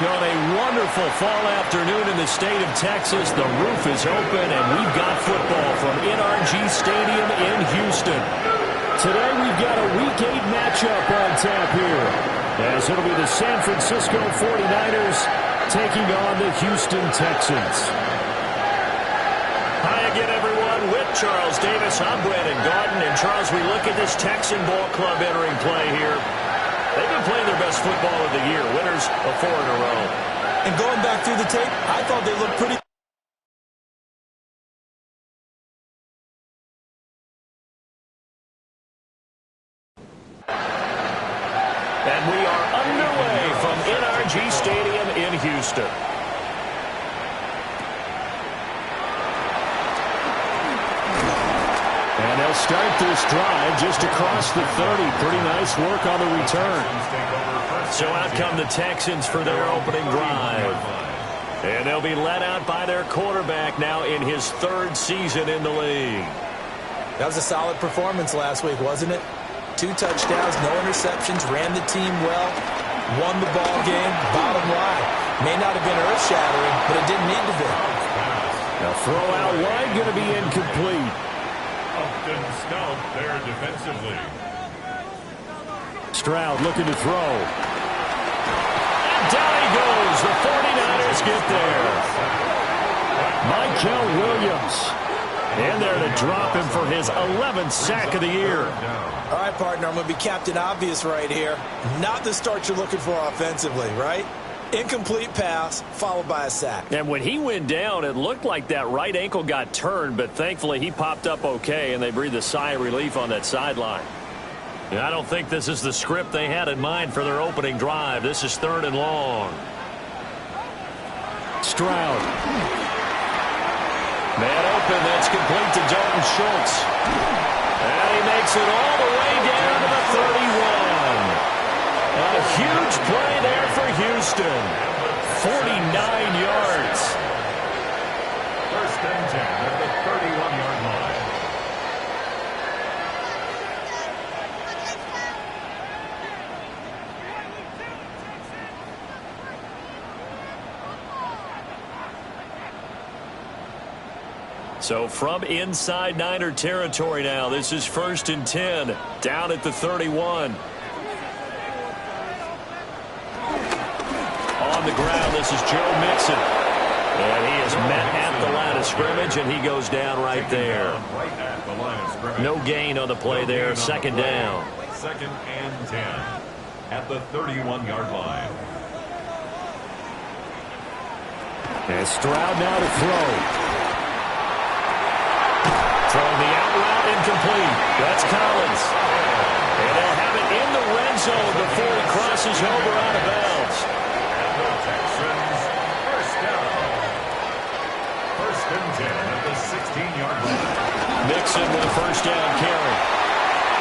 On a wonderful fall afternoon in the state of Texas, the roof is open, and we've got football from NRG Stadium in Houston. Today we've got a Week 8 matchup on tap here, as it'll be the San Francisco 49ers taking on the Houston Texans. Hi again, everyone. With Charles Davis, I'm Brandon Garden. And, Charles, we look at this Texan ball club entering play here. They've been playing their best football of the year, winners of 4 in a row. And going back through the tape, I thought they looked pretty. And we are underway from NRG Stadium in Houston. And they'll start this drive just across the 30. Pretty nice work on the return. So out come the Texans for their opening drive. And they'll be led out by their quarterback now in his 3rd season in the league. That was a solid performance last week, wasn't it? 2 touchdowns, no interceptions, ran the team well, won the ball game. Bottom line, may not have been earth-shattering, but it didn't need to be. Now throw out wide, going to be incomplete. Upton Stout there defensively. Stroud looking to throw. And down he goes. The 49ers get there. Michael Williams in there to drop him for his 11th sack of the year. All right, partner, I'm going to be Captain Obvious right here. Not the start you're looking for offensively, right? Incomplete pass, followed by a sack. And when he went down, it looked like that right ankle got turned, but thankfully he popped up okay, and they breathed a sigh of relief on that sideline. I don't think this is the script they had in mind for their opening drive. This is 3rd and long. Stroud. Man open, that's complete to Dalton Schultz. And he makes it all the way down to the 31. A huge play there for Houston. 49 yards. 1st and 10 at the 31-yard line. So from inside Niner territory now, this is 1st and 10, down at the 31. On the ground, this is Joe Mixon. And he is met at the line of scrimmage, and he goes down right there. No gain on the play there, 2nd down. 2nd and 10 at the 31-yard line. And Stroud now to throw. Throwing the out route incomplete. That's Collins. And they'll have it in the red zone before he crosses over out of bounds. And the Texans, 1st down. 1st and 10 at the 16-yard line. Mixon with a 1st down carry.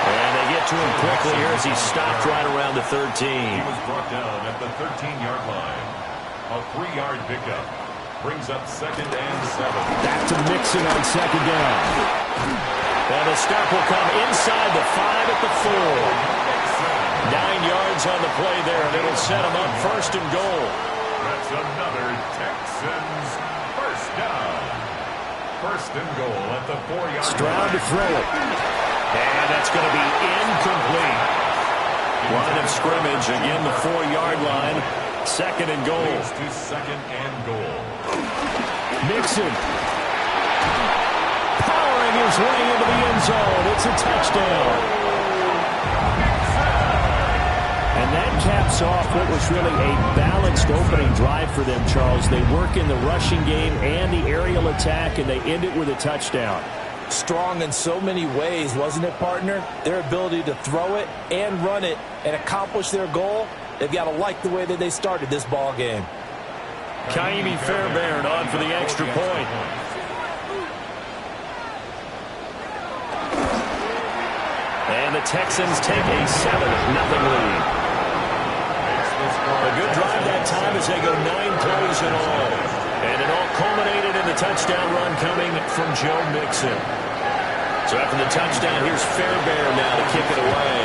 And they get to him quickly here as he stopped right around the 13. He was brought down at the 13-yard line. A 3-yard pickup. Brings up 2nd and 7. Back to Mixon on 2nd down. And the stop will come inside the 5 at the 4. 9 yards on the play there, and it'll set him up 1st and goal. That's another Texans 1st down. 1st and goal at the 4-yard line. Stroud to throw it. And that's going to be incomplete. Line of scrimmage, again the 4-yard line. 2nd and goal. To 2nd and goal. Mixon. Powering his way into the end zone. It's a touchdown. And that caps off what was really a balanced opening drive for them, Charles. They work in the rushing game and the aerial attack, and they end it with a touchdown. Strong in so many ways, wasn't it, partner? Their ability to throw it and run it and accomplish their goal. They've got to like the way that they started this ball game. Kaimi Fairbairn on for the extra point. And the Texans take a 7-0 lead. A good drive that time as they go 9 plays in all. And it all culminated in the touchdown run coming from Joe Mixon. So after the touchdown, here's Fairbairn now to kick it away.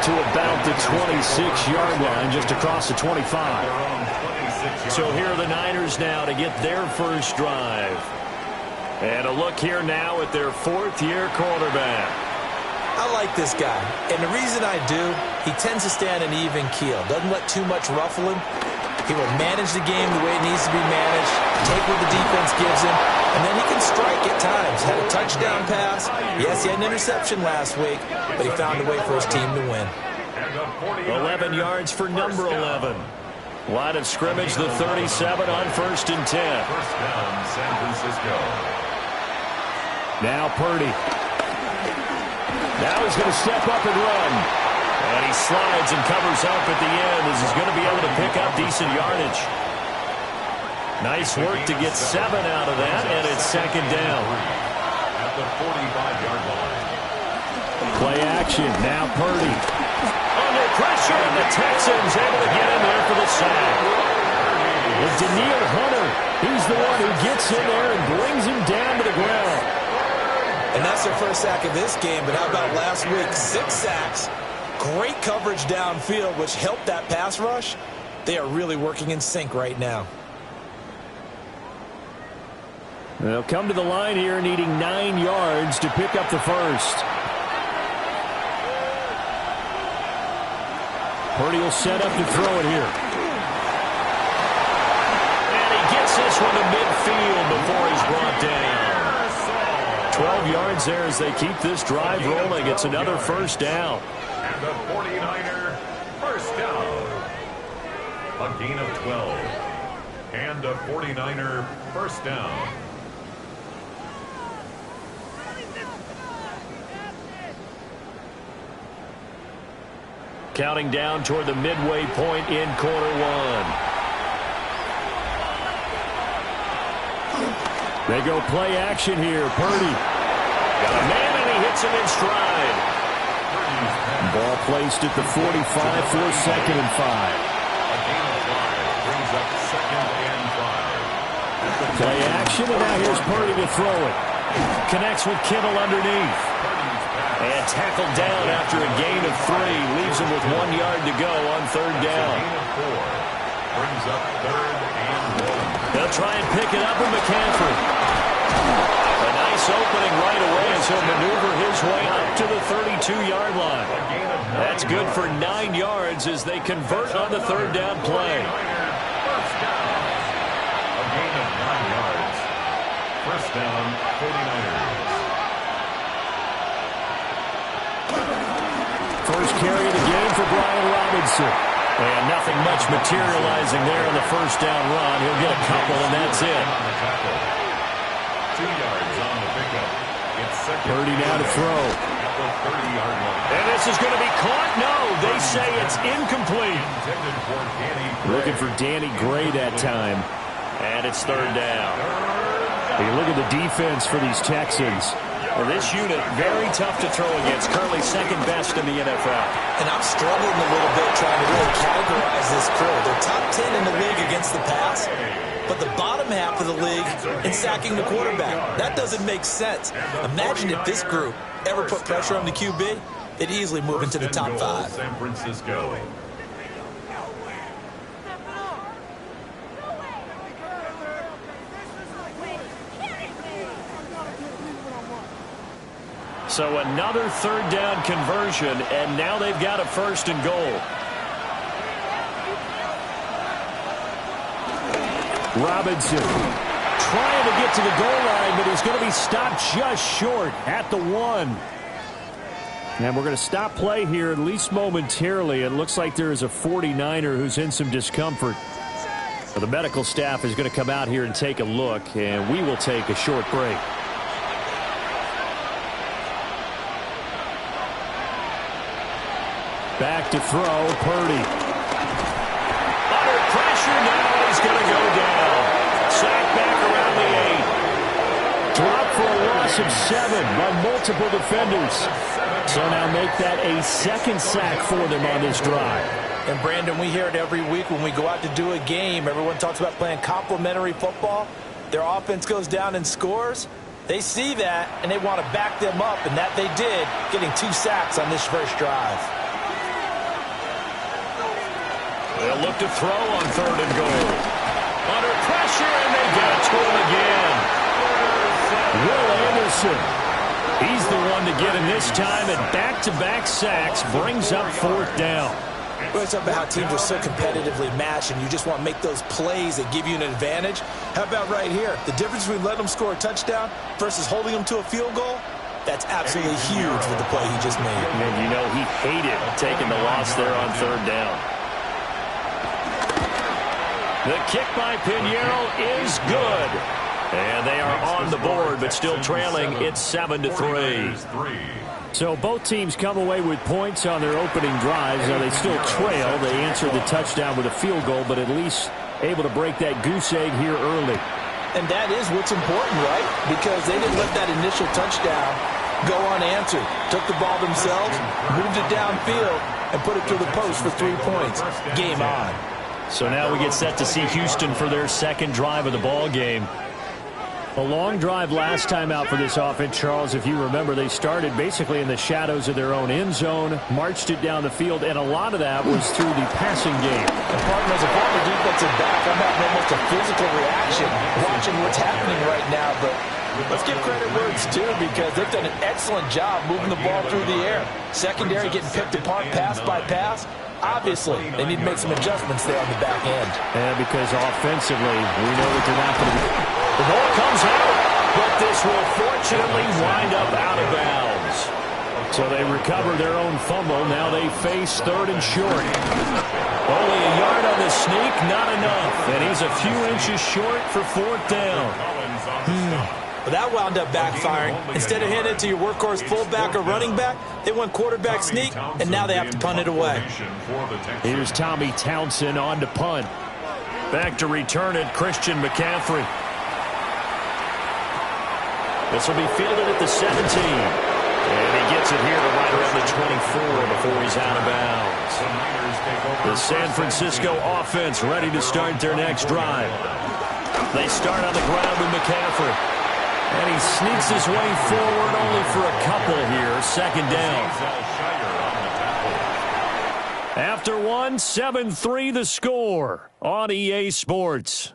to about the 26-yard line, just across the 25. So here are the Niners now to get their first drive. And a look here now at their fourth-year quarterback. I like this guy, and the reason I do, he tends to stay on an even keel. Doesn't let too much ruffle him. He will manage the game the way it needs to be managed, take what the defense gives him, and then he can strike at times. Had a touchdown pass. Yes, he had an interception last week, but he found a way for his team to win. 11 yards for number 11. Line of scrimmage, the 37 on 1st and 10. First down, San Francisco. Now Purdy. Now he's going to step up and run. And he slides and covers up at the end as he's going to be able to pick up decent yardage. Nice work to get 7 out of that, and it's 2nd down. At the 45-yard line. Play action. Now Purdy. Under pressure, and the Texans able to get in there for the sack. With Danielle Hunter, he's the one who gets in there and brings him down to the ground. And that's their first sack of this game, but how about last week? 6 sacks. Great coverage downfield, which helped that pass rush. They are really working in sync right now. They'll come to the line here needing 9 yards to pick up the first. Purdy will set up to throw it here. And he gets this one to midfield before he's brought down. 12 yards there as they keep this drive rolling. It's another first down. And the 49er first down. A gain of 12. And a 49er first down. Counting down toward the midway point in quarter one. They go play action here. Purdy. Got a man and he hits him in stride. Ball placed at the 45 for 2nd and 5. A gain of 5 brings up 2nd and 5. Play action, and now here's Purdy to throw it. Connects with Kittle underneath. And tackled down after a gain of 3. Leaves him with 1 yard to go on 3rd down. A gain of 4 brings up 3rd and 1. They'll try and pick it up with McCaffrey. A nice opening right away as he'll maneuver his way up to the 32-yard line. That's good for 9 yards as they convert on the 3rd down play. First down. A gain of 9 yards. First down, 49ers. First carry of the game for Brian Robinson. And nothing much materializing there on the first down run. He'll get a couple, and that's it. 2 yards on the pickup. It's 2nd. Purdy now to throw. At the 30-yard line. And this is going to be caught. No, they say it's incomplete. Intended for Danny Gray. Looking for Danny Gray that time. And it's 3rd down. Hey, look at the defense for these Texans. Well, this unit, very tough to throw against. Currently 2nd best in the NFL. And I'm struggling a little bit trying to really categorize this crew. They're top 10 in the league against the pass, but the bottom half of the league in sacking the quarterback. That doesn't make sense. Imagine if this group ever put pressure on the QB, they'd easily move into the top 5. San Francisco. So another 3rd down conversion, and now they've got a 1st and goal. Robinson trying to get to the goal line, but he's going to be stopped just short at the 1. And we're going to stop play here, at least momentarily. It looks like there is a 49er who's in some discomfort. So the medical staff is going to come out here and take a look, and we will take a short break. Back to throw, Purdy. Under pressure now, he's going to go down. Sack back around the 8. Drop for a loss of 7 by multiple defenders. So now make that a 2nd sack for them on this drive. And Brandon, we hear it every week when we go out to do a game. Everyone talks about playing complementary football. Their offense goes down and scores. They see that, and they want to back them up, and that they did, getting 2 sacks on this first drive. They'll look to throw on 3rd and goal. Under pressure, and they get it to him again. Will Anderson. He's the one to get him this time, and back-to-back sacks brings up 4th down. We're talking about how teams are so competitively matched, and you just want to make those plays that give you an advantage. How about right here? The difference between letting them score a touchdown versus holding them to a field goal, that's absolutely huge with the play he just made. And you know he hated taking the loss there on 3rd down. The kick by Pinheiro is good. And they are on the board, but still trailing. It's 7-3. So both teams come away with points on their opening drives. Now they still trail. They answered the touchdown with a field goal, but at least able to break that goose egg here early. And that is what's important, right? Because they didn't let that initial touchdown go unanswered. Took the ball themselves, moved it downfield, and put it through the post for 3 points. Game on. So now we get set to see Houston for their second drive of the ball game. A long drive last time out for this offense, Charles. If you remember, they started basically in the shadows of their own end zone, marched it down the field, and a lot of that was through the passing game. And partner, as a former defensive back, I'm having almost a physical reaction watching what's happening right now. But let's give credit where it's due, because they've done an excellent job moving the ball through the air. Secondary getting picked apart pass by pass. Obviously, they need to make some adjustments there on the back end. And because offensively, we know that they're not going to be... The ball comes out, but this will fortunately wind up out of bounds. So they recover their own fumble. Now they face 3rd and short. Only a yard on the sneak, not enough. And he's a few inches short for 4th down. But that wound up backfiring. Instead of handing it to your workhorse fullback or running back, they went quarterback sneak, and now they have to punt it away. Here's Tommy Townsend on to punt. Back to return it, Christian McCaffrey. This will be fielded at the 17. And he gets it here to right around the 24 before he's out of bounds. The San Francisco offense ready to start their next drive. They start on the ground with McCaffrey. And he sneaks his way forward only for a couple here. 2nd down. After 7-3 the score on EA Sports.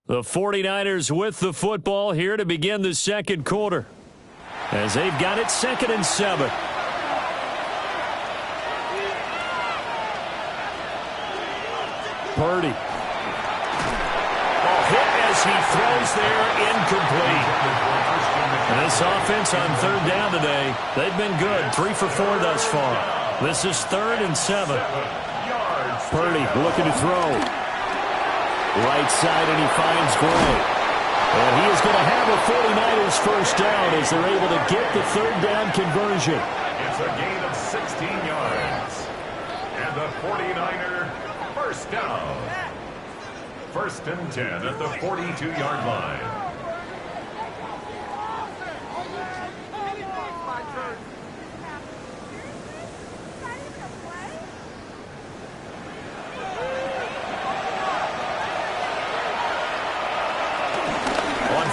The 49ers with the football here to begin the second quarter, as they've got it 2nd and 7. Purdy. Ball hit as he throws there, incomplete. And this offense on 3rd down today, they've been good. 3 for 4 thus far. This is 3rd and 7. Purdy looking to throw. Right side, and he finds Gray. And he is going to have a 49ers first down as they're able to get the 3rd down conversion. It's a gain of 16 yards. And the 49er first down. 1st and 10 at the 42-yard line.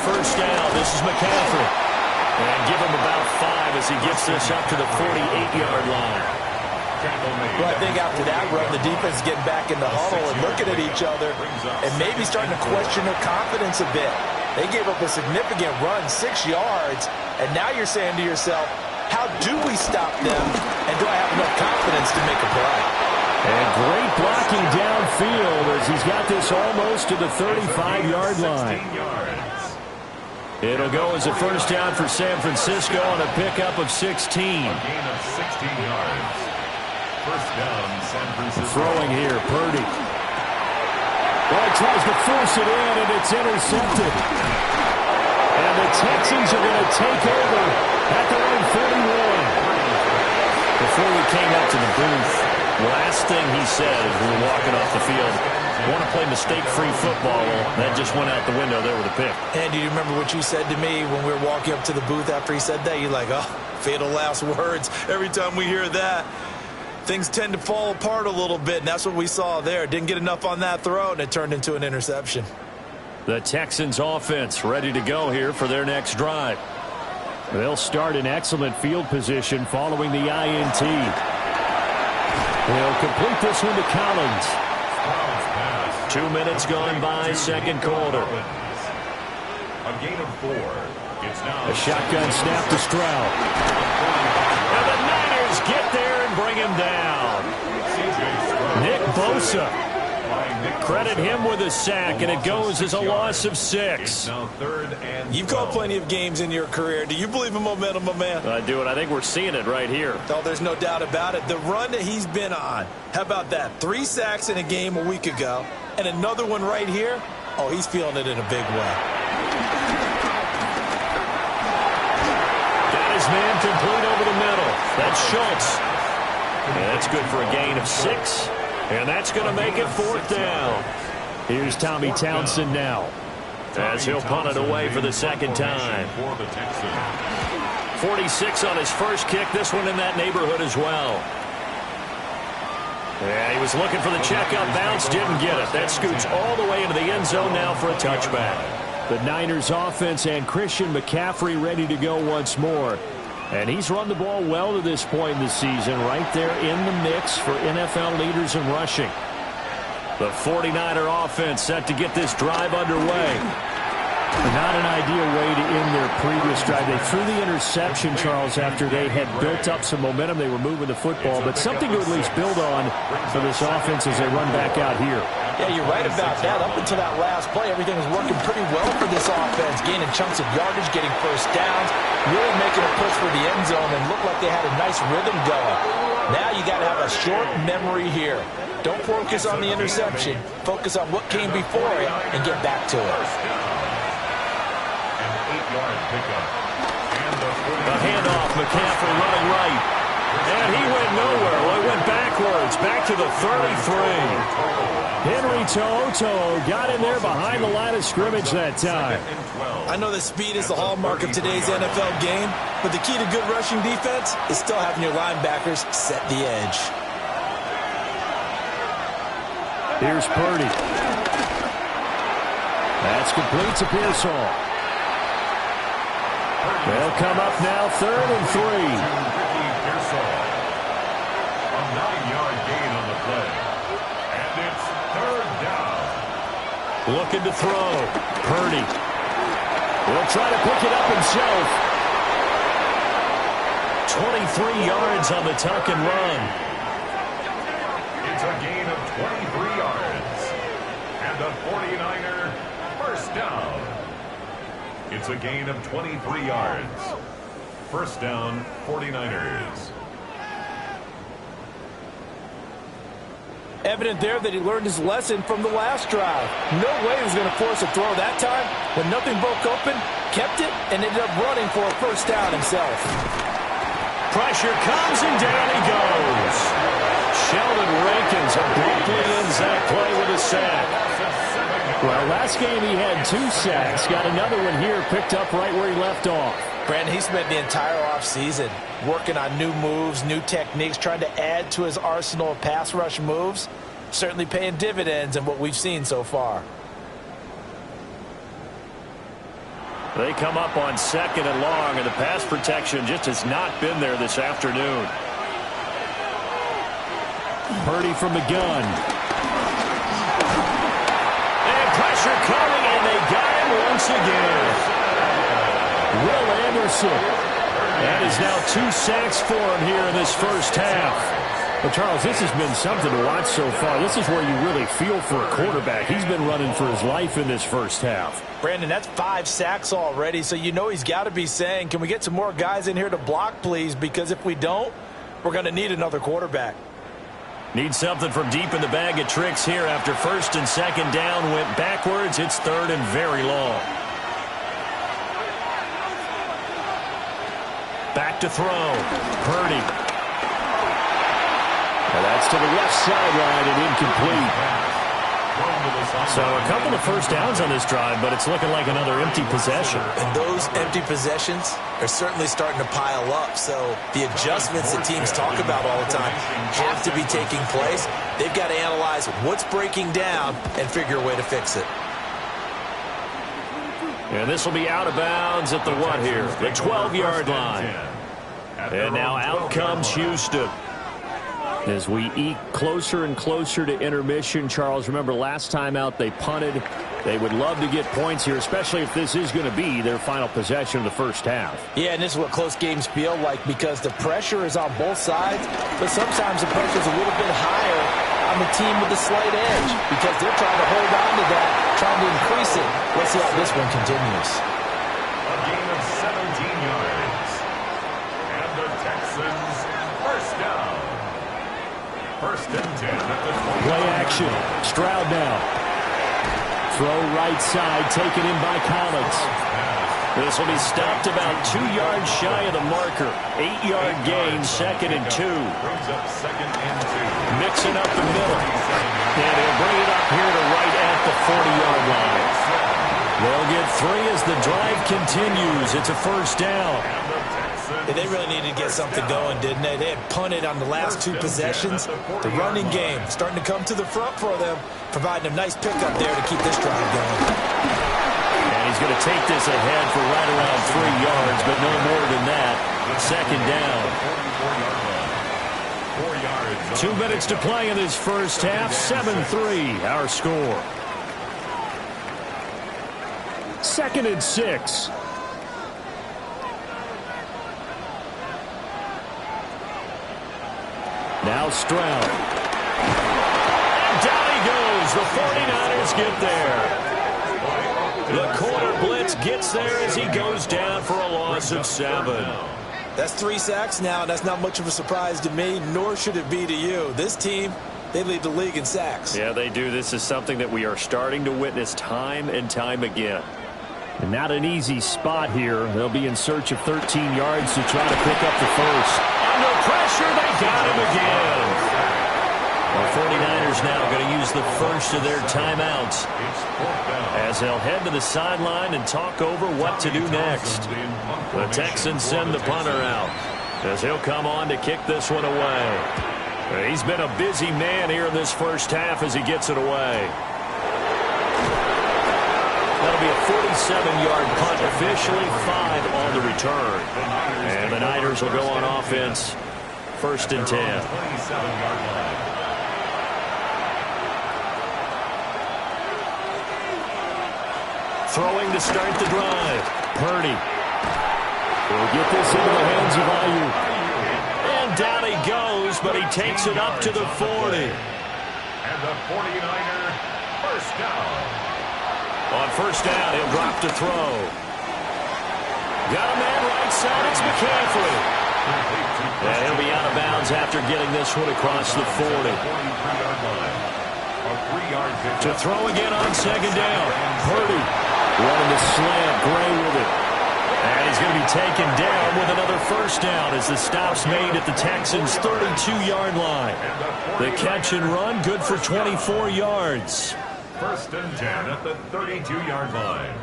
First down, this is McCaffrey. And give him about 5 as he gets this up to the 48-yard line. Well, I think after that run, the defense is getting back in the huddle and looking at each other and maybe starting to question their confidence a bit. They gave up a significant run, 6 yards, and now you're saying to yourself, how do we stop them, and do I have enough confidence to make a play? And great blocking downfield as he's got this almost to the 35-yard line. It'll go as a first down for San Francisco on a pickup of 16. A gain of 16 yards. First down, San Francisco. Throwing here, Purdy. Well, he tries to force it in, and it's intercepted. And the Texans are going to take over at their own 41. Before we came up to the booth, last thing he said as we were walking off the field, want to play mistake-free football. Well, that just went out the window there with a pick. And do you remember what you said to me when we were walking up to the booth after he said that? You're like, oh, fatal last words. Every time we hear that, things tend to fall apart a little bit, and that's what we saw there. Didn't get enough on that throw, and it turned into an interception. The Texans offense ready to go here for their next drive. They'll start in excellent field position following the INT. They'll complete this one to Collins. 2 minutes gone by, second quarter. A gain of 4. It's now a shotgun snap to Stroud. And the Niners get there and bring him down. Nick Bosa. Credit him with a sack, and it goes as a loss of 6. You've called plenty of games in your career. Do you believe in momentum, my man? I do, and I think we're seeing it right here. Oh, there's no doubt about it. The run that he's been on. How about that? 3 sacks in a game a week ago, and another one right here. Oh, he's feeling it in a big way. Got his man complete over the middle. That's Schultz. And that's good for a gain of 6. And that's going to make it 4th down. Here's Tommy Townsend now, as he'll punt it away for the second time. 46 on his first kick. This one in that neighborhood as well. Yeah, he was looking for the checkup bounce, didn't get it. That scoots all the way into the end zone now for a touchback. The Niners offense and Christian McCaffrey ready to go once more. And he's run the ball well to this point in the season, right there in the mix for NFL leaders in rushing. The 49er offense set to get this drive underway. Not an ideal way to end their previous drive. They threw the interception, Charles, after they had built up some momentum. They were moving the football, but something to at least build on for this offense as they run back out here. Yeah, you're right about that. Up until that last play, everything was working pretty well for this offense, gaining chunks of yardage, getting first downs, really making a push for the end zone, and looked like they had a nice rhythm going. Now you got to have a short memory here. Don't focus on the interception. Focus on what came before it and get back to it. The handoff, McCaffrey running right. And he went nowhere. Well, he went backwards, back to the 33. Henry To'oTo'o got in there behind the line of scrimmage that time. I know that speed is the hallmark of today's NFL game, but the key to good rushing defense is still having your linebackers set the edge. Here's Purdy. That's complete to Pearsall. They'll come up now 3rd and 3. A 9-yard gain on the play. And it's 3rd down. Looking to throw. Purdy will try to pick it up himself. 23 yards on the tuck and run. It's a gain of 23 yards. And the 49er first down. It's a gain of 23 yards. First down, 49ers. Evident there that he learned his lesson from the last drive. No way he was going to force a throw that time. When nothing broke open, kept it, and ended up running for a first down himself. Pressure comes, and down he goes. Sheldon Rankins abruptly ends that play with a sack. Well, last game he had 2 sacks. Got another one here, picked up right where he left off. Brandon, he spent the entire offseason working on new moves, new techniques, trying to add to his arsenal of pass rush moves. Certainly paying dividends in what we've seen so far. They come up on 2nd and long, and the pass protection just has not been there this afternoon. Purdy from the gun. And pressure coming, and they got him once again. Will Anderson. That is now 2 sacks for him here in this first half. But, Charles, this has been something to watch so far. This is where you really feel for a quarterback. He's been running for his life in this first half. Brandon, that's 5 sacks already, so you know he's got to be saying, can we get some more guys in here to block, please? Because if we don't, we're going to need another quarterback. Need something from deep in the bag of tricks here after 1st and 2nd down. Went backwards. It's 3rd and very long. Back to throw. Purdy. And that's to the left sideline and incomplete. So a couple of first downs on this drive, but it's looking like another empty possession. And those empty possessions are certainly starting to pile up. So the adjustments that teams talk about all the time have to be taking place. They've got to analyze what's breaking down and figure a way to fix it. And this will be out of bounds at the what here? The 12-yard line. And now out comes Houston. As we eke closer and closer to intermission, Charles, remember last time out they punted. They would love to get points here, especially if this is going to be their final possession of the first half. Yeah, and this is what close games feel like because the pressure is on both sides, but sometimes the pressure is a little bit higher on the team with the slight edge because they're trying to hold on to that, trying to increase it. Let's see how this one continues. A gain of 17 yards. And the Texans first down. First and 10 at the 20. Play action. Stroud now. Throw right side, taken in by Collins. This will be stopped about 2 yards shy of the marker. 8-yard gain, 2nd and 2. Brings up 2nd and 2. Mixing up the middle. And he'll bring it up here to right at the 40-yard line. They'll get 3 as the drive continues. It's a first down. They really needed to get something going, didn't they? They had punted on the last 2 possessions. The running game starting to come to the front for them, providing a nice pickup there to keep this drive going. And he's going to take this ahead for right around 3 yards, but no more than that. 2nd down. 2 minutes to play in this first half. 7-3, our score. 2nd and 6. Now Stroud. And down he goes. The 49ers get there. The corner blitz gets there as he goes down for a loss of 7. That's 3 sacks now, and that's not much of a surprise to me, nor should it be to you. This team, they lead the league in sacks. Yeah, they do. This is something that we are starting to witness time and time again. And not an easy spot here. They'll be in search of 13 yards to try to pick up the first. Under pressure, they got him again. The 49ers now going to use the first of their timeouts as they'll head to the sideline and talk over what to do next. The Texans send the punter out as he'll come on to kick this one away. He's been a busy man here in this first half as he gets it away. That'll be a 47-yard punt, officially 5 on the return. And the Niners will go on offense, 1st and 10. 27-yard line. Throwing to start the drive. Purdy will get this into the hands of Aiyuk. And down he goes, but he takes it up to the 40. And the 49er first down. On first down, he'll drop to throw. Got a man right side. It's McCaffrey. And he'll be out of bounds after getting this one across the 40. To throw again on 2nd down. Purdy wanting to slam Gray with it. And he's going to be taken down with another first down as the stop's made at the Texans' 32-yard line. The catch and run good for 24 yards. 1st and 10 at the 32-yard line.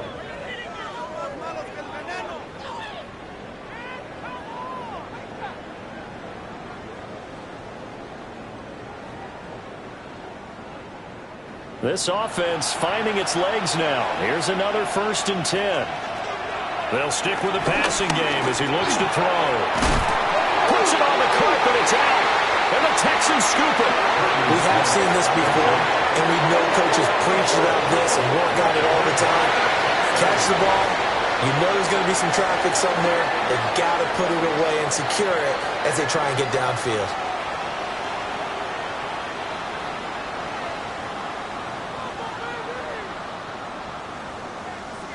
This offense finding its legs now. Here's another 1st and 10. They'll stick with the passing game as he looks to throw. Puts it on the carpet. It's out. And the Texans scoop it. We have seen this before, and we know coaches preach about this and work on it all the time. Catch the ball. You know there's going to be some traffic somewhere. They've got to put it away and secure it as they try and get downfield.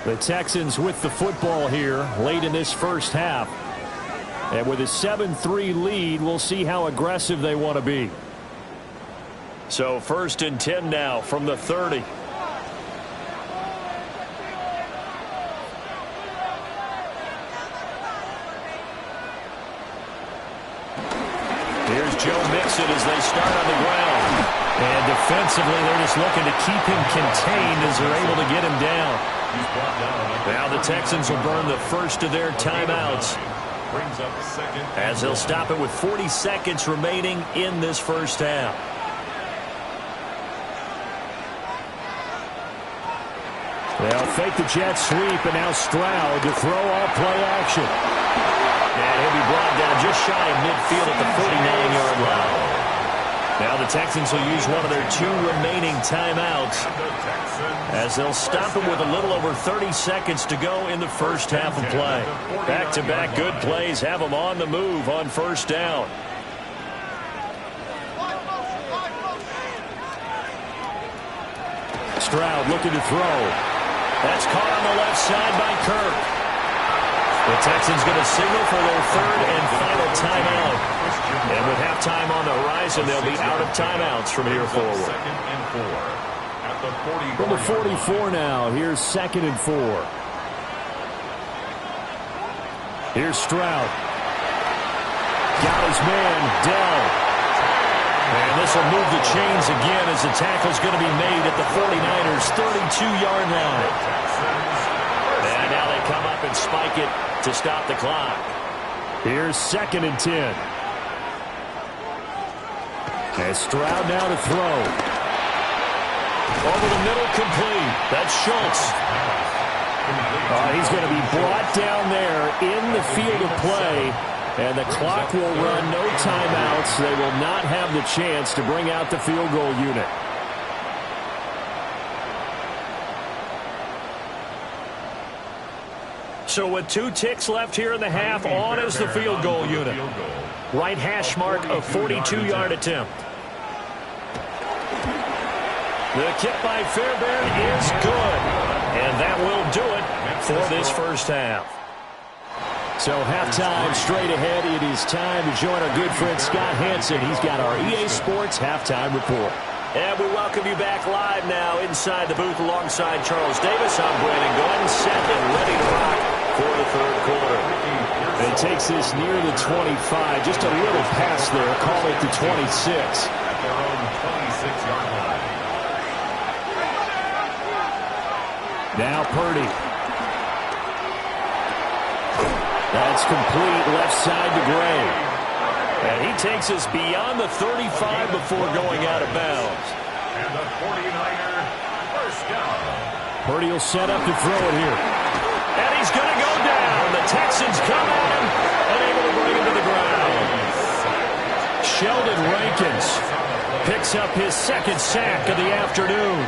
The Texans with the football here late in this first half. And with a 7-3 lead, we'll see how aggressive they want to be. So 1st and 10 now from the 30. Here's Joe Mixon as they start on the ground. And defensively, they're just looking to keep him contained as they're able to get him down. Now the Texans will burn the first of their timeouts as they'll stop it with 40 seconds remaining in this first half. They'll fake the jet sweep, and now Stroud to throw off play action. And he'll be brought down just shy of midfield at the 49-yard line. Now the Texans will use one of their 2 remaining timeouts as they'll stop him with a little over 30 seconds to go in the first half of play. Back-to-back good plays have them on the move on first down. Stroud looking to throw. That's caught on the left side by Kirk. The Texans going to signal for their 3rd and final timeout. And with halftime on the horizon, they'll be out of timeouts from here forward. From the 44 now, here's 2nd and 4. Here's Stroud. Got his man, Dell. And this will move the chains again as the tackle's going to be made at the 49ers' 32-yard line. And now they come up and spike it to stop the clock. Here's 2nd and 10. And Stroud now to throw. Over the middle, complete. That's Schultz. He's going to be brought down there in the field of play. And the clock will run, no timeouts. They will not have the chance to bring out the field goal unit. So with 2 ticks left here in the half, on is the field goal unit. Right hash mark of 42-yard attempt. The kick by Fairbairn is good. And that will do it for this first half. So halftime straight ahead. It is time to join our good friend Scott Hanson. He's got our EA Sports halftime report. And we welcome you back live now inside the booth alongside Charles Davis. I'm Brandon Gordon, set and ready to rock for the 3rd quarter. And it takes this near the 25. Just a little pass there. Call it the 26. At their own 26-yard line. Now Purdy. That's complete left side to Gray. And he takes us beyond the 35 before going out of bounds. And the 49er first down. Purdy will set up to throw it here. And he's going to go down. The Texans come at him, unable to bring him to the ground. Sheldon Rankins picks up his 2nd sack of the afternoon.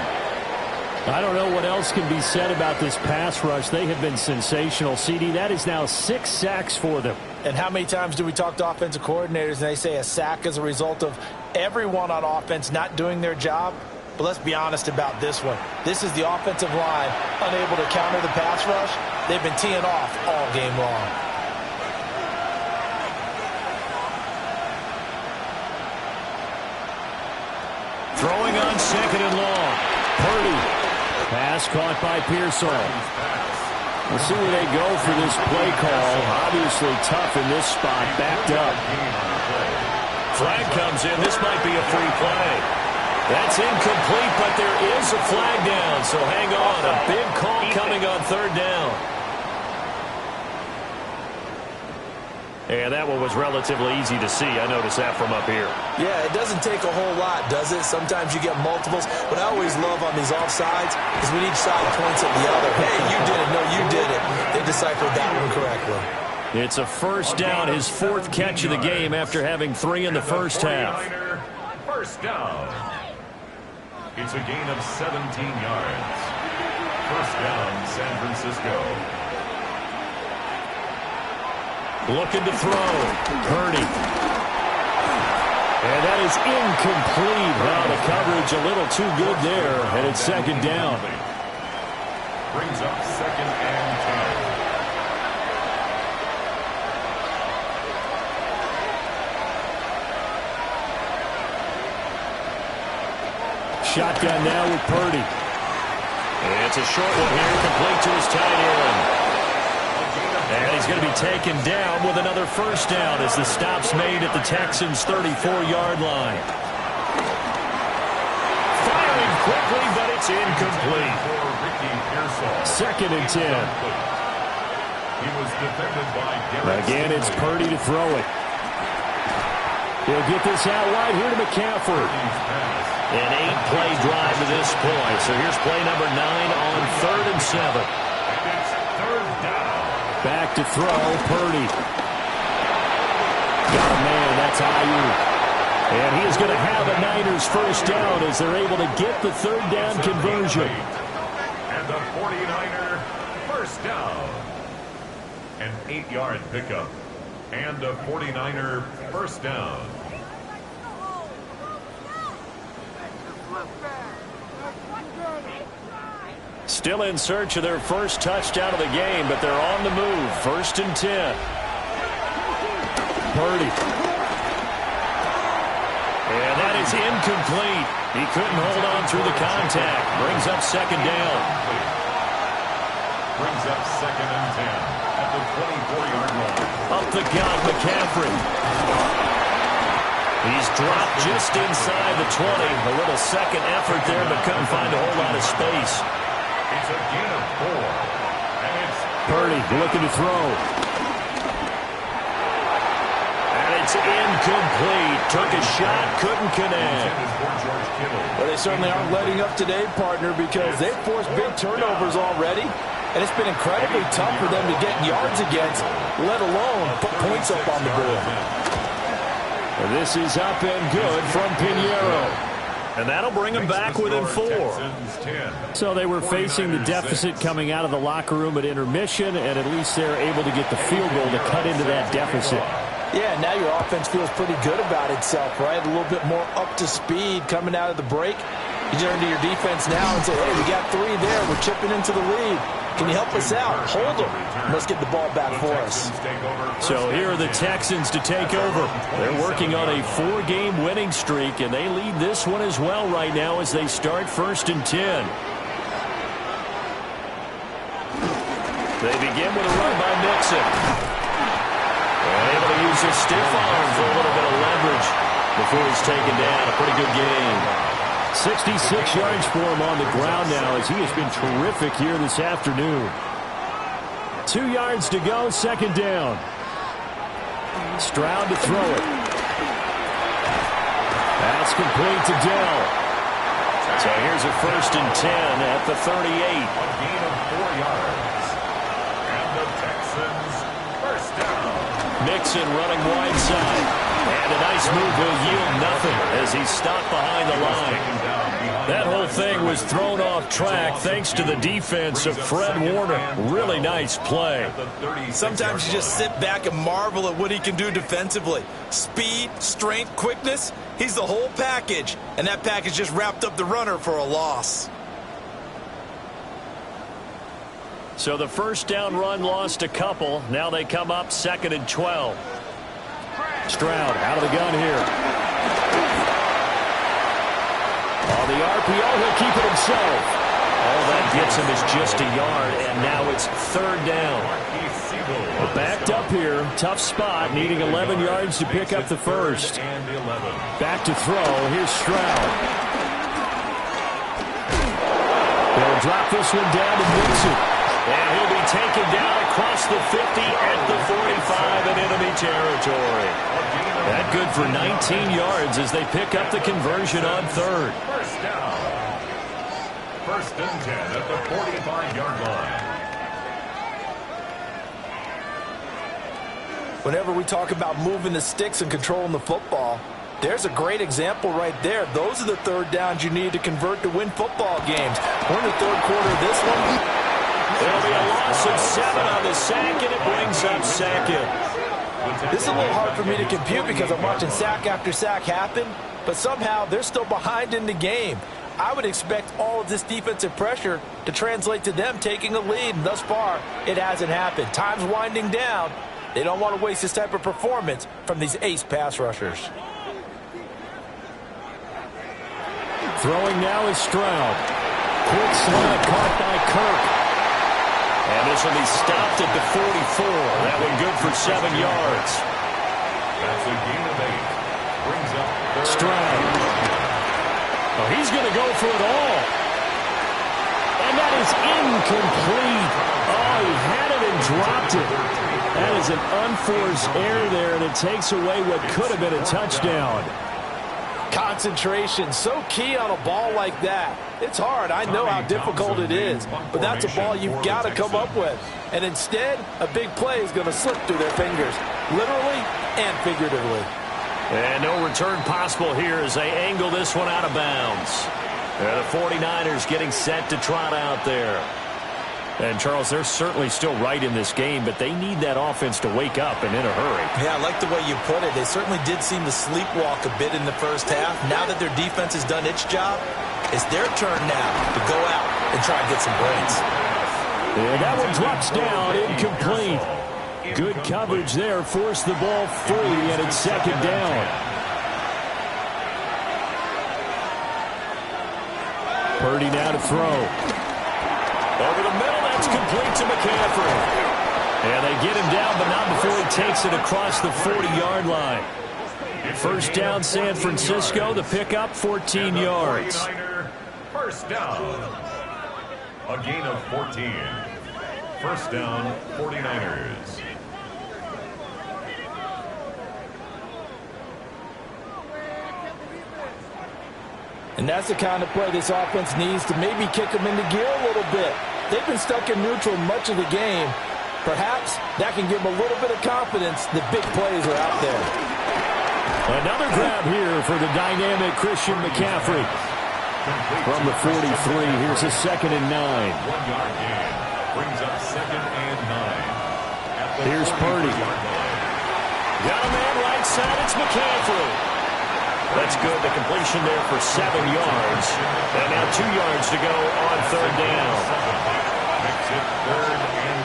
I don't know what else can be said about this pass rush. They have been sensational, CD. That is now 6 sacks for them. And how many times do we talk to offensive coordinators and they say a sack is a result of everyone on offense not doing their job? But let's be honest about this one. This is the offensive line unable to counter the pass rush. They've been teeing off all game long. Throwing on 2nd and long. Purdy. Pass caught by Pearsall. We'll see where they go for this play call. Obviously tough in this spot, backed up. Flag comes in. This might be a free play. That's incomplete, but there is a flag down, so hang on. A big call coming on 3rd down. And that one was relatively easy to see. I noticed that from up here. Yeah, it doesn't take a whole lot, does it? Sometimes you get multiples. What I always love on these offsides is when each side points at the other. Hey, you did it. No, you did it. They deciphered that one correctly. It's a first down, his 4th catch of the game after having 3 in the first half. First down. It's a gain of 17 yards. First down, San Francisco. Looking to throw. Purdy. And that is incomplete. Wow, the coverage a little too good there. And it's 2nd down. Brings up 2nd and 10. Shotgun now with Purdy. And it's a short one here, complete to his tight end. And he's going to be taken down with another first down as the stop's made at the Texans' 34-yard line. Firing quickly, but it's incomplete. 2nd and 10. He was defended by Garrett. Again, it's Purdy to throw it. He'll get this out wide here to McCaffrey. An 8-play drive to this point. So here's play number 9 on 3rd and 7. And it's 3rd down. Back to throw, Purdy. Got a man, that's Ayuk. And he is going to have a Niners first down as they're able to get the 3rd down conversion. And the 49er first down. An 8-yard pickup. And a 49er first down. Still in search of their first touchdown of the game, but they're on the move. 1st and 10. Purdy. And that is incomplete. He couldn't hold on through the contact. Brings up 2nd down. Brings up 2nd and 10 at the 24-yard line. Up the gut, McCaffrey. He's dropped just inside the 20. A little second effort there, but couldn't find a whole lot of space. It's a gain of 4. And it's Purdy looking to throw. And it's incomplete. Took a shot, couldn't connect. Well, they certainly aren't letting up today, partner, because they've forced big turnovers already. And it's been incredibly tough for them to get yards against, let alone put points up on the board. This is up and good from Pinheiro. And that'll bring them back within 4. So they were facing the deficit coming out of the locker room at intermission, and at least they're able to get the field goal to cut into that deficit. Yeah, now your offense feels pretty good about itself, right? A little bit more up to speed coming out of the break. You turn to your defense now and say, hey, we got 3 there. We're chipping into the lead. Can you help us out? Hold them. Let's get the ball back for us. So here are the Texans to take over. They're working on a 4-game winning streak, and they lead this one as well right now as they start 1st and 10. They begin with a run by Mixon. They're able to use his stiff arm for a little bit of leverage before he's taken down. A pretty good game. 66 yards for him on the ground now as he has been terrific here this afternoon. 2 yards to go, 2nd down. Stroud to throw it. That's complete to Dell. So here's a 1st and 10 at the 38. A gain of 4 yards. And the Texans first down. Mixon running wide side. And a nice move will yield nothing as he's stopped behind the line. That whole thing was thrown off track thanks to the defense of Fred Warner. Really nice play. Sometimes you just sit back and marvel at what he can do defensively. Speed, strength, quickness, he's the whole package. And that package just wrapped up the runner for a loss. So the first down run lost a couple. Now they come up 2nd and 12. Stroud out of the gun here. On the RPO, he'll keep it himself. All that gets him is just a yard, and now it's 3rd down. We're backed up here. Tough spot, needing 11 yards to pick up the first. Back to throw. Here's Stroud. They'll drop this one down to Mixon. And he'll be taken down across the 50 at the 45 in enemy territory. That good for 19 yards as they pick up the conversion on 3rd. First down. 1st and 10 at the 45-yard line. Whenever we talk about moving the sticks and controlling the football, there's a great example right there. Those are the 3rd downs you need to convert to win football games. We're in the 3rd quarter of this one. There'll be a loss of 7 on the sack, and it brings up 2nd. This is a little hard for me to compute because I'm watching sack after sack happen, but somehow they're still behind in the game. I would expect all of this defensive pressure to translate to them taking a lead, and thus far, it hasn't happened. Time's winding down. They don't want to waste this type of performance from these ace pass rushers. Throwing now is Stroud. Quick slant caught by Kirk. And this will be stopped at the 44. That one good for 7 yards. That's a gain of 8. Brings up Stroud. Oh, he's going to go for it all. And that is incomplete. Oh, he had it and dropped it. That is an unforced error there, and it takes away what could have been a touchdown. Concentration, so key on a ball like that. It's hard. I know how difficult it is, but that's a ball you've got to come up with. And instead, a big play is going to slip through their fingers, literally and figuratively. And no return possible here as they angle this one out of bounds. The 49ers getting set to trot out there. And, Charles, they're certainly still right in this game, but they need that offense to wake up and in a hurry. Yeah, I like the way you put it. They certainly did seem to sleepwalk a bit in the first half. Now that their defense has done its job, it's their turn now to go out and try and get some points. And that one drops down, incomplete. Good coverage there, forced the ball free, and it's second down. Purdy now to throw. Over the middle, that's complete to McCaffrey. And they get him down, but not before he takes it across the 40-yard line. First down, San Francisco. The pickup, 14 yards. First down. A gain of 14. First down, 49ers. And that's the kind of play this offense needs to maybe kick them into gear a little bit. They've been stuck in neutral much of the game. Perhaps that can give them a little bit of confidence that big plays are out there. Another grab here for the dynamic Christian McCaffrey. From the 43, here's a 2nd and 9. 1-yard gain. Brings up 2nd and 9. Here's Purdy. Got a man right side, it's McCaffrey. That's good. The completion there for 7 yards. And now 2 yards to go on third down. Makes it 3rd and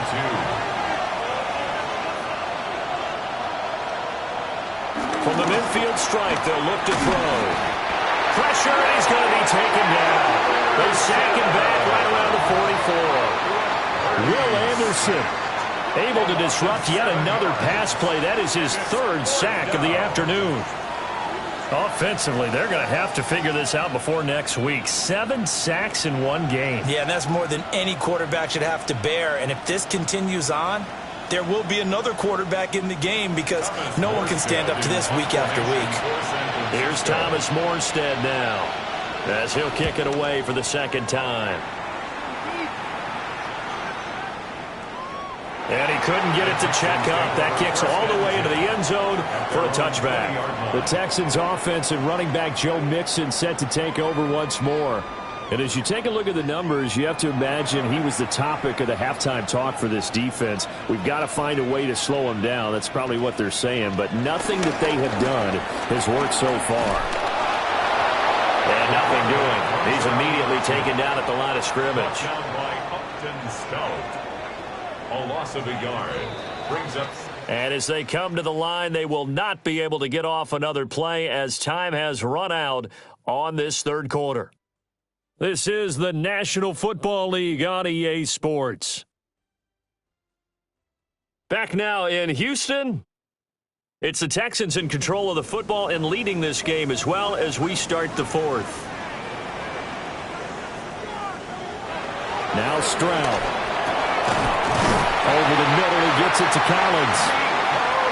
2. From the midfield strike, they'll look to throw. Pressure, and he's going to be taken down. They sack him back right around the 44. Will Anderson able to disrupt yet another pass play. That is his 3rd sack of the afternoon. Offensively, they're going to have to figure this out before next week. 7 sacks in one game. Yeah, and that's more than any quarterback should have to bear. And if this continues on, there will be another quarterback in the game because no one can stand up to this week after week. Here's Thomas Morstead now as he'll kick it away for the 2nd time. And he couldn't get it to check up. That kicks all the way into the end zone for a touchback. The Texans offense and running back Joe Mixon set to take over once more. And as you take a look at the numbers, you have to imagine he was the topic of the halftime talk for this defense. We've got to find a way to slow him down. That's probably what they're saying. But nothing that they have done has worked so far. And nothing doing. He's immediately taken down at the line of scrimmage. Down by Upton Stout. A loss of a yard. Brings up. And as they come to the line, they will not be able to get off another play as time has run out on this 3rd quarter. This is the National Football League on EA Sports. Back now in Houston. It's the Texans in control of the football and leading this game as well as we start the 4th. Now Stroud. Over the middle, he gets it to Collins.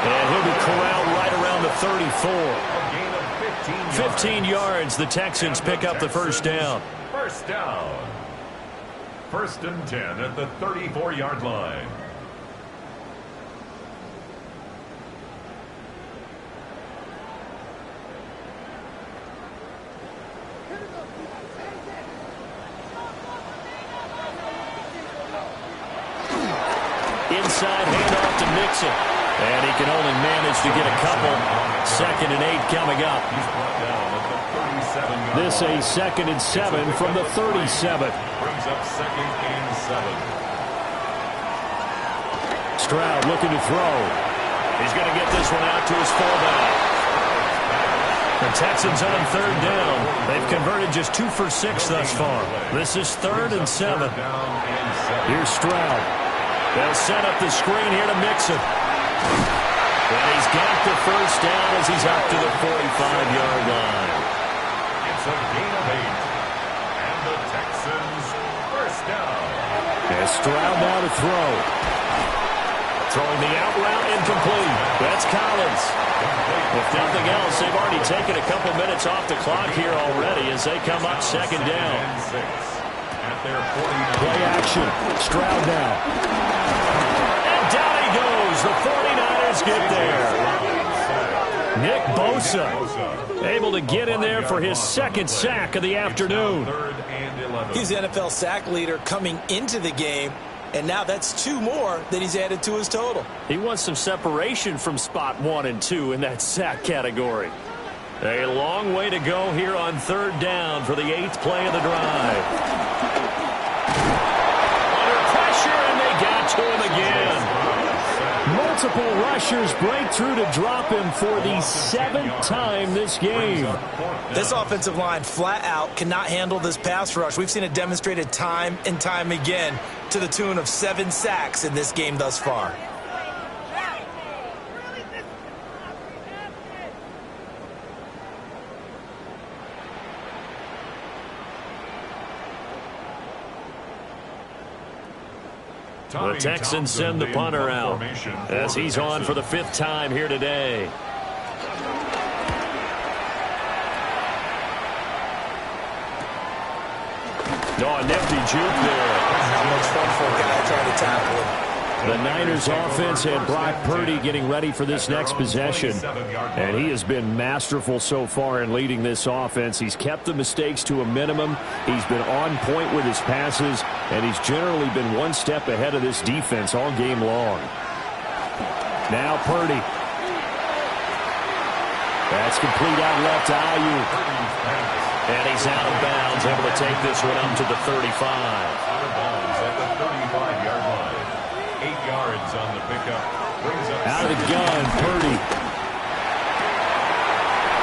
And he'll be corralled right around the 34. 15 yards, the Texans pick up the first down. First down. 1st and 10 at the 34-yard line. Inside handoff to Mixon. And he can only manage to get a couple. 2nd and 8 coming up. This a 2nd and 7 from the 37. Brings up 2nd and 7. Stroud looking to throw. He's going to get this one out to his fullback. The Texans on 3rd down. They've converted just 2 for 6 thus far. This is 3rd and 7. Here's Stroud. They'll set up the screen here to Mixon. And he's got the first down as he's up to the 45-yard line. It's a gain of 8. And the Texans first down. And Stroud now to throw. Throwing the out route. incomplete. That's Collins. If nothing else, they've already taken a couple minutes off the clock here already as they come up second down. Play action. Stroud now. And down he goes. The 49ers get there. Nick Bosa able to get in there for his second sack of the afternoon. He's the NFL sack leader coming into the game, and now that's 2 more that he's added to his total. He wants some separation from spot 1 and 2 in that sack category. A long way to go here on third down for the 8th play of the drive. Under pressure, and they got to him again. Multiple rushers break through to drop him for the 7th time this game. This offensive line flat out cannot handle this pass rush. We've seen it demonstrated time and time again to the tune of 7 sacks in this game thus far. The Texans send the punter out as he's on for the 5th time here today. Oh, a nifty juke there. How much fun for a guy trying to tackle him. The Niners offense had Brock Purdy getting ready for this next possession, and he has been masterful so far in leading this offense. He's kept the mistakes to a minimum. He's been on point with his passes, and he's generally been one step ahead of this defense all game long. Now Purdy. That's complete out left to Ayuk. And he's out of bounds, able to take this one up to the 35. Out of bounds at the 35-yard line. 8 yards on the pickup. Out of the gun, Purdy.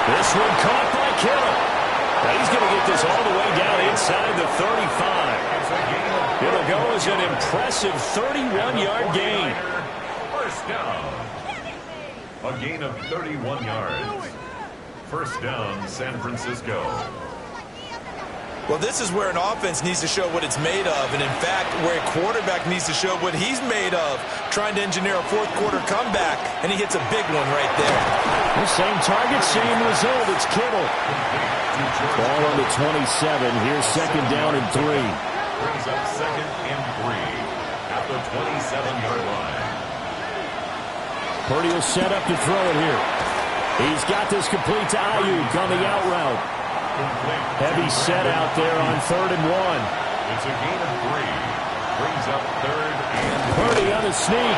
This one caught by Kittle. Now he's going to get this all the way down inside the 35. It'll go as an impressive 31-yard gain. First down. A gain of 31 yards. First down, San Francisco. Well, this is where an offense needs to show what it's made of, and in fact, where a quarterback needs to show what he's made of, trying to engineer a fourth-quarter comeback, and he hits a big one right there. The same target, same result. It's Kittle. Ball on the 27. Here's second down and 3. Brings up second and 3 at the 27-yard line. Purdy will set up to throw it here. He's got this complete to Ayuk on the out route. Heavy set out there on 3rd and 1. It's a gain of 3. Brings up 3rd and Purdy on the sneak.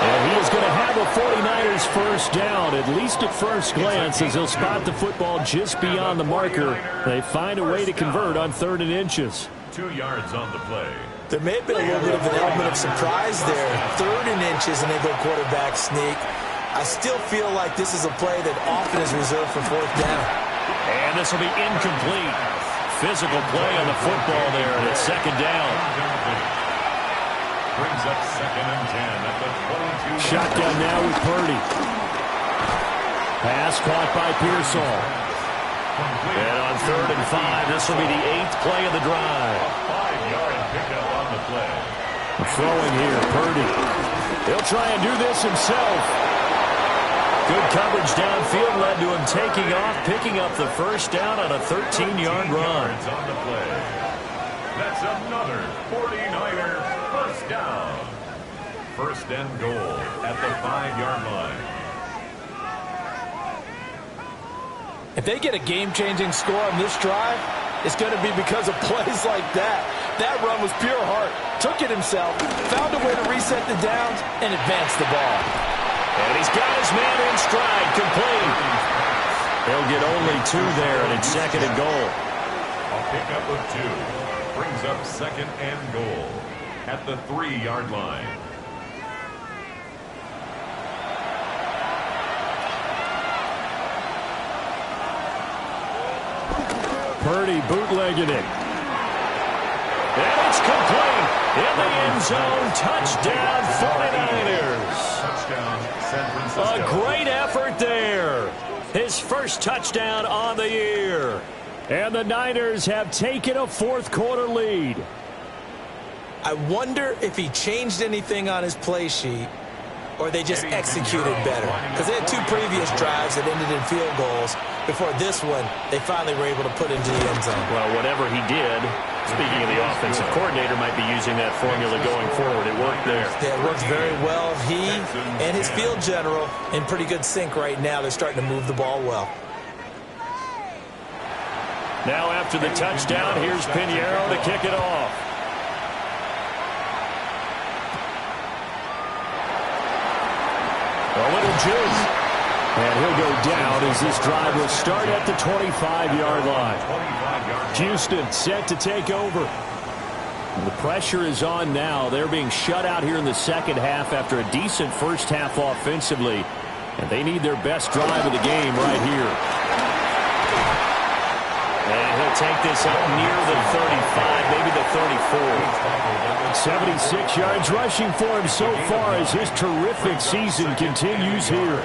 And he is going to have a 49ers first down, at least at first glance, as he'll spot the football just beyond the marker. They find a way to convert on 3rd and inches. 2 yards on the play. There may have been a little bit of an element of surprise there. 3rd and inches, and they go quarterback sneak. I still feel like this is a play that often is reserved for 4th down. And this will be incomplete. Physical play on the football there, and it's second down. Brings up second and 10 at the 22. Shotgun now with Purdy. Pass caught by Pearsall. And on 3rd and 5, this will be the 8th play of the drive. 5-yard pickup on the play. Throwing here, Purdy. He'll try and do this himself. Good coverage downfield led to him taking off, picking up the first down on a 13-yard run. On the play. That's another 49er first down. First and goal at the 5-yard line. If they get a game-changing score on this drive, it's going to be because of plays like that. That run was pure heart. Took it himself, found a way to reset the downs, and advance the ball. And he's got his man in stride, complete. They'll get only 2 there, and it's 2nd and goal. A pickup of 2 brings up 2nd and goal at the 3-yard line. Purdy bootlegging it. And it's complete. In the end zone, touchdown 49ers. Touchdown San Francisco. A great effort there. His first touchdown on the year. And the Niners have taken a 4th-quarter lead. I wonder if he changed anything on his play sheet or they just executed better? Because they had 2 previous drives that ended in field goals. Before this one, they finally were able to put into the end zone. Well, whatever he did, speaking of the offensive coordinator, might be using that formula going forward. It worked there. Yeah, it worked very well. He and his field general in pretty good sync right now. They're starting to move the ball well. Now after the touchdown, here's Pinheiro to kick it off. A little juice. And he'll go down as this drive will start at the 25-yard line. Houston set to take over. The pressure is on now. They're being shut out here in the second half after a decent first half offensively. And they need their best drive of the game right here. And he'll take this up near the 35, maybe the 34. 76 yards rushing for him so far as his terrific season continues here.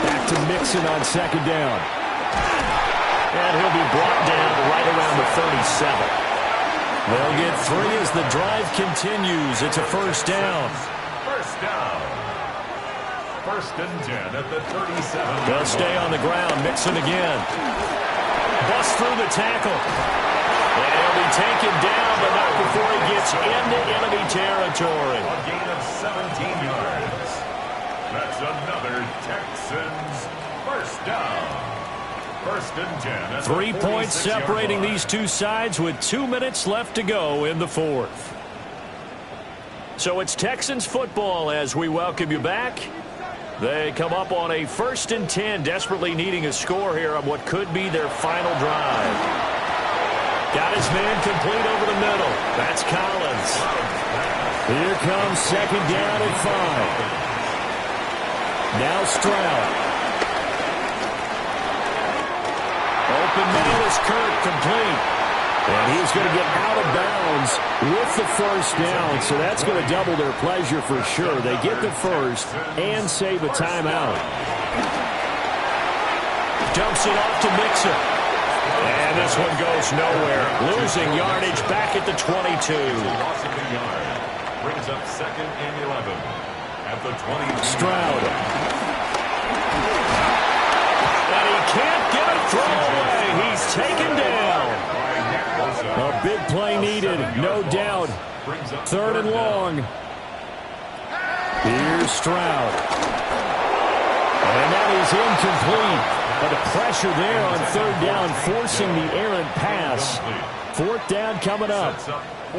Back to Mixon on second down. And he'll be brought down right around the 37. They'll get 3 as the drive continues. It's a first down. First down. First and 10 at the 37. They'll stay on the ground. Mixon again. Bust through the tackle. And he'll be taken down, but not before he gets into enemy territory. A gain of 17 yards. That's another Texans first down. First and 10 at 3 points separating line. these two sides with 2 minutes left to go in the fourth. So it's Texans football as we welcome you back. They come up on a first and 10, desperately needing a score here on what could be their final drive. Got his man complete over the middle. That's Collins. Here comes second down and 5. Now Stroud. Open man is Kirk, complete. And he's going to get out of bounds with the first down, so that's going to double their pleasure for sure. They get the first and save a timeout. Dumps it off to Mixon. And this one goes nowhere. Losing yardage back at the 22. Loss of a yard. Brings up second and 11 at the 20. Stroud. And he can't get a throw away. He's taken down. A big play needed, no doubt. Third and long. Here's Stroud. And that is incomplete. But the pressure there on third down, forcing the errant pass. Fourth down coming up.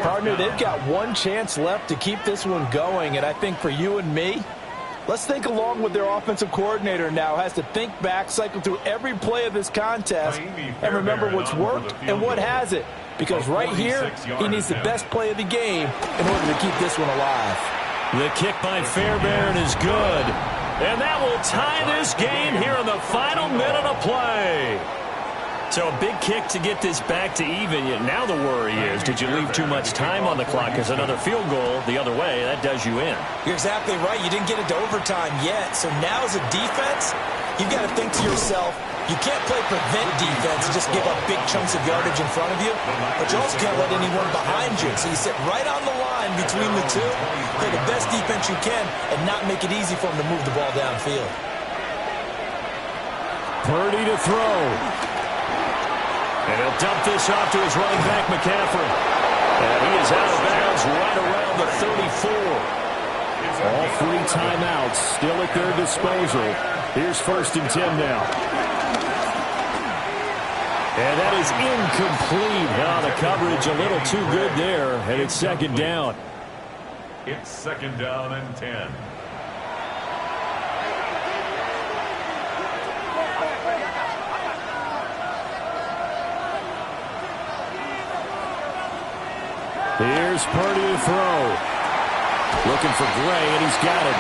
Partner, they've got one chance left to keep this one going, and I think for you and me, let's think along with their offensive coordinator now. Has to think back, cycle through every play of this contest, and remember what's worked and what hasn't. Because right here, he needs the best play of the game in order to keep this one alive. The kick by Fairbairn is good. And that will tie this game here in the final minute of play. So a big kick to get this back to even. Yet now the worry is, did you leave too much time on the clock? Because another field goal the other way, that does you in. You're exactly right. You didn't get into overtime yet. So now as a defense, you've got to think to yourself, you can't play prevent defense and just give up big chunks of yardage in front of you. But you also can't let anyone behind you. So you sit right on the line between the two, play the best defense you can, and not make it easy for them to move the ball downfield. Purdy to throw. And he'll dump this off to his running back, McCaffrey. And he is out of bounds right around the 34. All 3 timeouts still at their disposal. Here's first and 10 now. And that is incomplete. Now the coverage a little too good there, and it's second down. It's second down and 10. Here's Purdy to throw. Looking for Gray, and he's got it.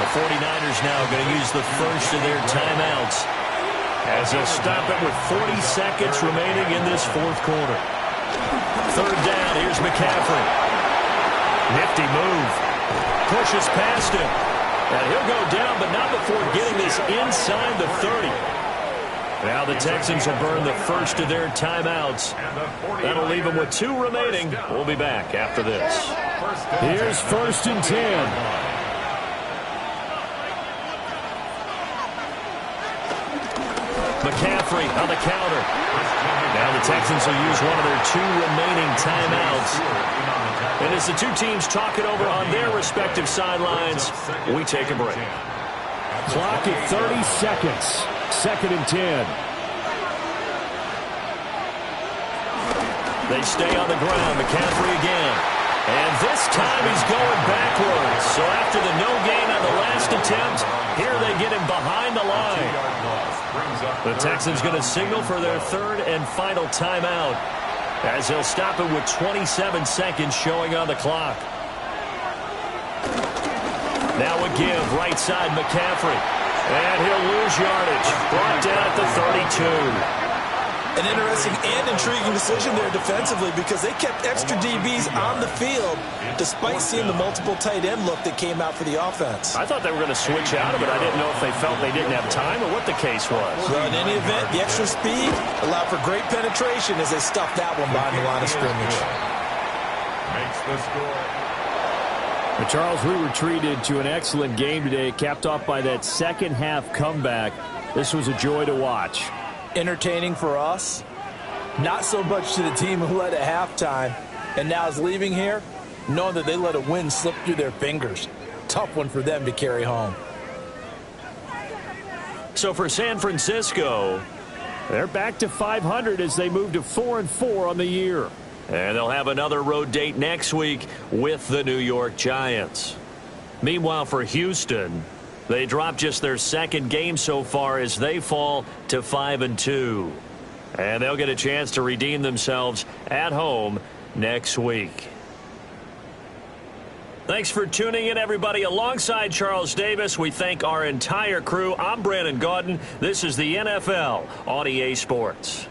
The 49ers now going to use the first of their timeouts as they'll stop it with 40 seconds remaining in this fourth quarter. Third down, here's McCaffrey. Nifty move. Pushes past him. And he'll go down, but not before getting this inside the 30. Now the Texans will burn the first of their timeouts. That'll leave them with 2 remaining. We'll be back after this. Here's 1st and 10. McCaffrey on the counter. Now the Texans will use one of their 2 remaining timeouts. And as the 2 teams talk it over on their respective sidelines, we take a break. Clock at 30 seconds. 2nd and 10. They stay on the ground. McCaffrey again. And this time he's going backwards. So after the no gain on the last attempt, here they get him behind the line. The Texans going to signal for their 3rd and final timeout, as he'll stop it with 27 seconds showing on the clock. Now a give, right side McCaffrey. And he'll lose yardage. Brought down at the 32. An interesting and intriguing decision there defensively, because they kept extra DBs on the field despite seeing the multiple tight end look that came out for the offense. I thought they were going to switch out of it. I didn't know if they felt they didn't have time or what the case was. Well, in any event, the extra speed allowed for great penetration as they stuffed that one behind the line of scrimmage. Makes the score. But Charles, we were treated to an excellent game today, capped off by that second half comeback. This was a joy to watch. Entertaining for us, not so much to the team who led at halftime and now is leaving here knowing that they let a win slip through their fingers. Tough one for them to carry home. So for San Francisco, they're back to 500 as they move to 4-4 on the year. And they'll have another road date next week with the New York Giants. Meanwhile, for Houston, they dropped just their 2nd game so far as they fall to 5-2. And they'll get a chance to redeem themselves at home next week. Thanks for tuning in, everybody. Alongside Charles Davis, we thank our entire crew. I'm Brandon Gaudin. This is the NFL on EA Sports.